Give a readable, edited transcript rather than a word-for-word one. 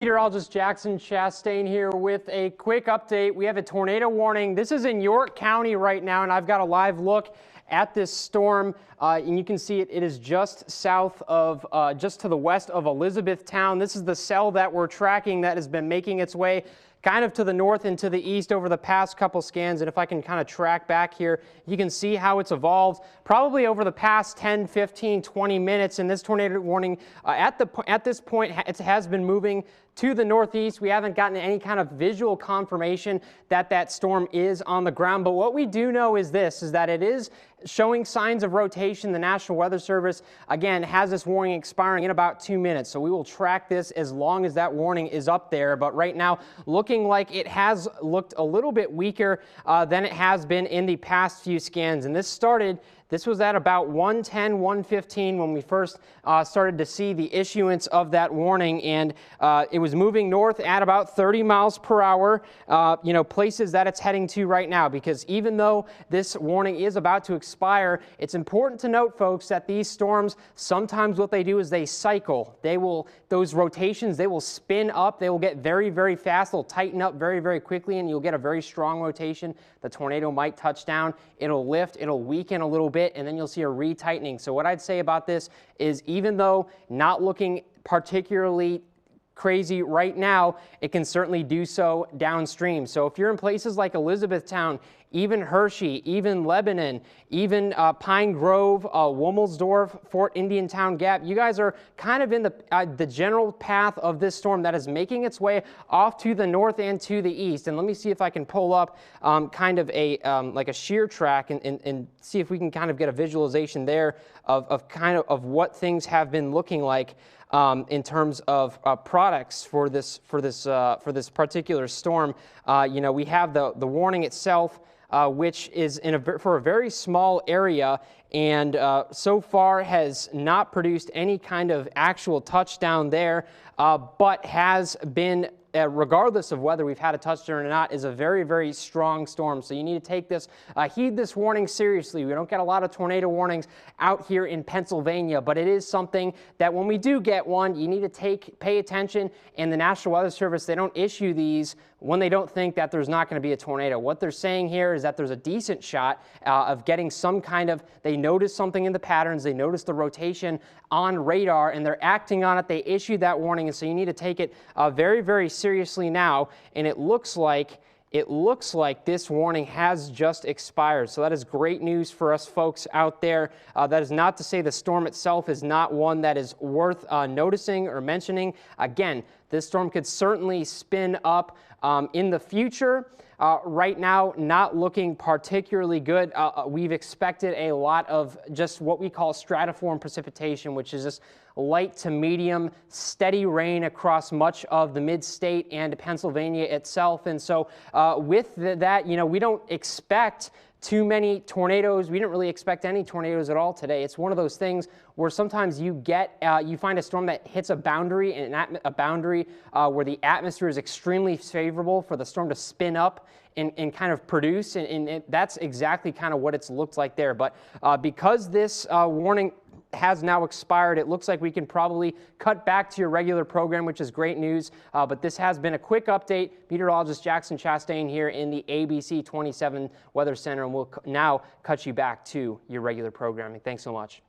Meteorologist Jackson Chastain here with a quick update. We have a tornado warning. This is in York County right now, and I've got a live look at this storm, and you can see it is just south of, just to the west of Elizabethtown. This is the cell that we're tracking that has been making its way kind of to the north and to the east over the past couple scans. And if I can kind of track back here, you can see how it's evolved probably over the past 10, 15, 20 minutes. And this tornado warning at this point, it has been moving to the northeast. We haven't gotten any kind of visual confirmation that that storm is on the ground. But what we do know is this, is that it is showing signs of rotation. The National Weather Service, again, has this warning expiring in about 2 minutes. So we will track this as long as that warning is up there. But right now, looking like it has looked a little bit weaker than it has been in the past few scans. And this was at about 1:10, 1:15 when we first started to see the issuance of that warning, and it was moving north at about 30 miles per hour, places that it's heading to right now. Because even though this warning is about to expire, it's important to note, folks, that these storms, sometimes what they do is they cycle. Those rotations, they will spin up, they will get very, very fast, they'll tighten up very, very quickly, and you'll get a very strong rotation. The tornado might touch down, it'll lift, it'll weaken a little bit, and then you'll see a retightening. So what I'd say about this is, even though not looking particularly crazy right now, it can certainly do so downstream. So if you're in places like Elizabethtown, even Hershey, even Lebanon, even Pine Grove, Womelsdorf, Fort Indiantown Gap, you guys are kind of in the general path of this storm that is making its way off to the north and to the east. And let me see if I can pull up kind of like a shear track and see if we can kind of get a visualization there of what things have been looking like in terms of products for this particular storm. We have the warning itself, which is for a very small area, and so far has not produced any kind of actual touchdown there, but has been, regardless of whether we've had a touchdown or not, is a very, very strong storm. So you need to take this, heed this warning seriously. We don't get a lot of tornado warnings out here in Pennsylvania, but it is something that when we do get one, you need to pay attention. And the National Weather Service, they don't issue these when they don't think that there's not going to be a tornado. What they're saying here is that there's a decent shot of getting some kind of, they notice something in the patterns, they notice the rotation on radar, and they're acting on it. They issued that warning, and so you need to take it very, very seriously now. And it looks like this warning has just expired. So that is great news for us folks out there. That is not to say the storm itself is not one that is worth noticing or mentioning. Again, this storm could certainly spin up in the future. Right now, not looking particularly good. We've expected a lot of just what we call stratiform precipitation, which is just light to medium, steady rain across much of the mid-state and Pennsylvania itself. And so with that, we don't expect too many tornadoes. We didn't really expect any tornadoes at all today. It's one of those things where sometimes you find a storm that hits a boundary, and a boundary where the atmosphere is extremely favorable for the storm to spin up and kind of produce, and that's exactly kind of what it's looked like there. But because this warning has now expired, it looks like we can probably cut back to your regular program, which is great news. But this has been a quick update. Meteorologist Jackson Chastain here in the ABC 27 Weather Center, and we'll now cut you back to your regular programming. Thanks so much.